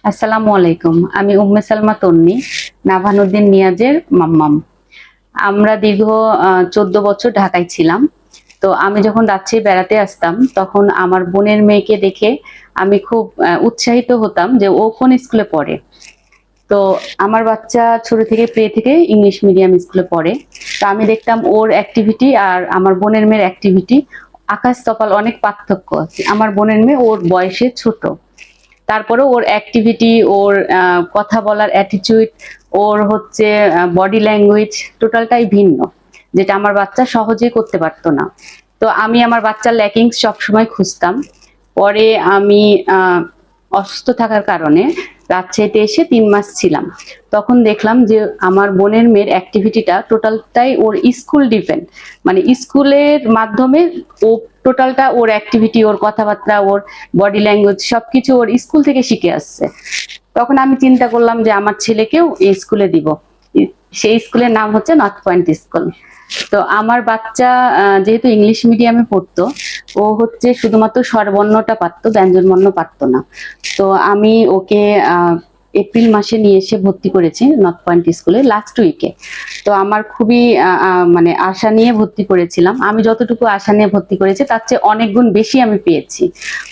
আসসালামু আলাইকুম। আমি উম্মে সালমা তন্নি, নাভানুদ্দিন নিয়াজের মাম্মাম। আমরা দীর্ঘ 14 বছর ঢাকায় ছিলাম। তো আমি যখন রাজশাহী বেড়াতে আসতাম, তখন আমার বোনের মেয়েকে দেখে আমি খুব উৎসাহিত হতাম যে ও কোন স্কুলে পড়ে। তো আমার বাচ্চা ছোট থেকে প্লে থেকে ইংলিশ মিডিয়াম স্কুলে পড়ে। তো আমি দেখতাম ওর অ্যাক্টিভিটি আর আমার বোনের মেয়ের অ্যাক্টিভিটি আকাশ তপাল, অনেক পার্থক্য আছে। আমার বোনের মেয়ে ওর বয়সে ছোট, তারপরেও ওর অ্যাক্টিভিটি, ওর কথা বলার অ্যাটিটিউড, ওর হচ্ছে বডি ল্যাঙ্গুয়েজ টোটালটাই ভিন্ন, যেটা আমার বাচ্চা সহজেই করতে পারতো না। তো আমি আমার বাচ্চার ল্যাকিংস সবসময় খুঁজতাম। পরে আমি অসুস্থ থাকার কারণে রাজশাহীতে এসে 3 মাস ছিলাম। তখন দেখলাম যে আমার বোনের মেয়ের অ্যাক্টিভিটিটা টোটালটাই ওর স্কুল ডিপেন্ড, মানে স্কুলের মাধ্যমে ও টোটালটা ওর অ্যাক্টিভিটি, ওর কথাবার্তা, ওর বডি ল্যাঙ্গুয়েজ সবকিছু ওর স্কুল থেকে শিখে আসছে। তখন আমি চিন্তা করলাম যে আমার ছেলেকেও এই স্কুলে দিব। সেই স্কুলের নাম হচ্ছে নর্থ পয়েন্ট স্কুল। তো আমার বাচ্চা যেহেতু ইংলিশ মিডিয়ামে পড়তো, ও হচ্ছে শুধুমাত্র স্বরবর্ণটা পারতো, ব্যঞ্জনবর্ণ পারতো না। তো আমি ওকে এপ্রিল মাসে নিয়ে এসে ভর্তি করেছি নর্থ পয়েন্ট স্কুলে লাস্ট উইকে। তো আমার খুবই মানে আশা নিয়ে ভর্তি করেছিলাম। আমি যতটুকু আশা নিয়ে ভর্তি করেছি তার চেয়ে অনেক গুণ বেশি আমি পেয়েছি।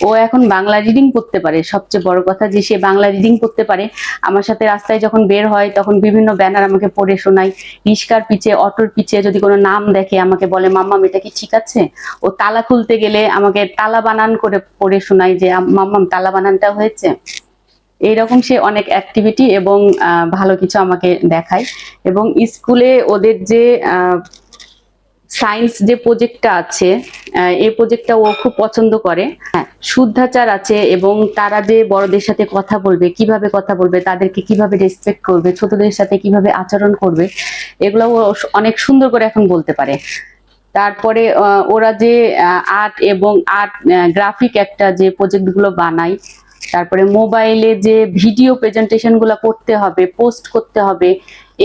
ও এখন বাংলা রিডিং পড়তে পারে, সবচেয়ে বড় কথা যে সে বাংলা রিডিং পড়তে পারে। আমার সাথে রাস্তায় যখন বের হয় তখন বিভিন্ন ব্যানার আমাকে পড়ে শোনায়। রিস্কার পিছে, অটোর পিছে যদি কোনো নাম দেখে আমাকে বলে, মাম্মাম এটা কি ঠিক আছে? ও তালা খুলতে গেলে আমাকে তালা বানান করে পড়ে শোনায় যে মাম্মাম তালা বানানটা হয়েছে। এইরকম সে অনেক অ্যাক্টিভিটি এবং ভালো কিছু আমাকে দেখায়। এবং স্কুলে ওদের যে সায়েন্স যে প্রজেক্টটা আছে, এই প্রজেক্টটা ও খুব পছন্দ করে। হ্যাঁ, শুদ্ধাচার আছে এবং তারা যে বড়দের সাথে কথা বলবে, কিভাবে কথা বলবে, তাদেরকে কিভাবে রেসপেক্ট করবে, ছোটদের সাথে কিভাবে আচরণ করবে, এগুলো ও অনেক সুন্দর করে এখন বলতে পারে। তারপরে ওরা যে আর্ট এবং আর্ট গ্রাফিক একটা যে প্রজেক্ট গুলো বানায়, তারপরে মোবাইলে যে ভিডিও প্রেজেন্টেশন গুলো করতে হবে, পোস্ট করতে হবে,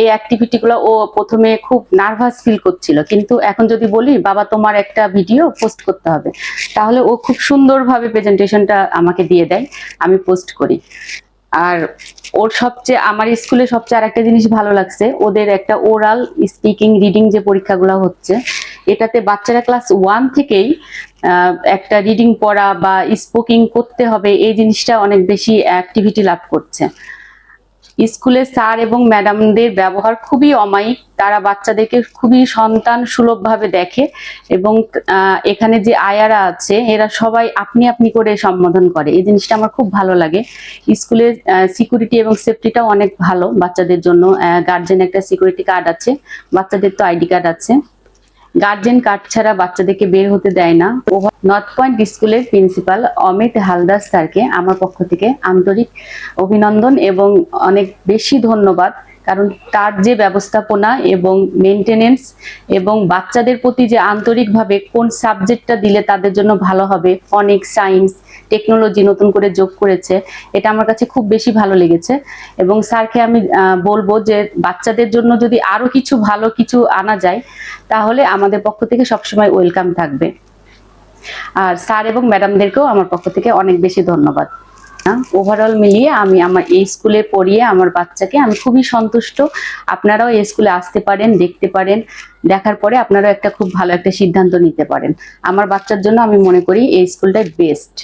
এই অ্যাক্টিভিটি গুলো ও প্রথমে খুব নার্ভাস ফিল করছিল, কিন্তু এখন যদি বলি বাবা তোমার একটা ভিডিও পোস্ট করতে হবে, তাহলে ও খুব সুন্দরভাবে প্রেজেন্টেশনটা আমাকে দিয়ে দেয়, আমি পোস্ট করি। আর ওর সবচেয়ে, আমার স্কুলে সবচেয়ে আরেকটা জিনিস ভালো লাগছে, ওদের একটা ওরাল স্পিকিং রিডিং যে পরীক্ষাগুলো হচ্ছে, এটাতে বাচ্চারা ক্লাস 1 থেকেই একটা রিডিং পড়া বা স্পিকিং করতে হবে, এই জিনিসটা অনেক বেশি অ্যাক্টিভিটি লাভ করছে। স্কুলে স্যার এবং ম্যাডামদের ব্যবহার খুবই অমায়িক, তারা বাচ্চাদেরকে খুবই সন্তান সুলভ ভাবে দেখে। এবং এখানে যে আয়ারা আছে এরা সবাই আপনি আপনি করে সম্বোধন করে, এই জিনিসটা আমার খুব ভালো লাগে। স্কুলের সিকিউরিটি এবং সেফটিটাও অনেক ভালো বাচ্চাদের জন্য। গার্জেন একটা সিকিউরিটি কার্ড আছে, বাচ্চাদের তো আইডি কার্ড আছে। গার্জেন কার্ড ছাড়া বাচ্চাদেরকে বের হতে দেয় না। নর্থ পয়েন্ট স্কুলের প্রিন্সিপাল অমিত হালদার স্যারকে আমার পক্ষ থেকে আন্তরিক অভিনন্দন এবং অনেক বেশি ধন্যবাদ। কারণ তার যে ব্যবস্থাপনা এবং মেনটেনেন্স এবং বাচ্চাদের প্রতি যে আন্তরিকভাবে কোন সাবজেক্টটা দিলে তাদের জন্য ভালো হবে, ফনিক্স, সায়েন্স, টেকনোলজি নতুন করে যোগ করেছে, এটা আমার কাছে খুব বেশি ভালো লেগেছে। এবং স্যারকে আমি বলবো যে বাচ্চাদের জন্য যদি আরো কিছু ভালো কিছু আনা যায়, তাহলে আমাদের পক্ষ থেকে সবসময় ওয়েলকাম থাকবে। আর স্যার এবং ম্যাডামদেরকেও আমার পক্ষ থেকে অনেক বেশি ধন্যবাদ। ওভারঅল মিলিয়ে আমি আমার এই স্কুলে পড়িয়ে আমার বাচ্চাকে আমি খুবই সন্তুষ্ট। আপনারাও এই স্কুলে আসতে পারেন, দেখতে পারেন, দেখার পরে আপনারাও একটা খুব ভালো একটা সিদ্ধান্ত নিতে পারেন। আমার বাচ্চার জন্য আমি মনে করি এই স্কুলটাই বেস্ট।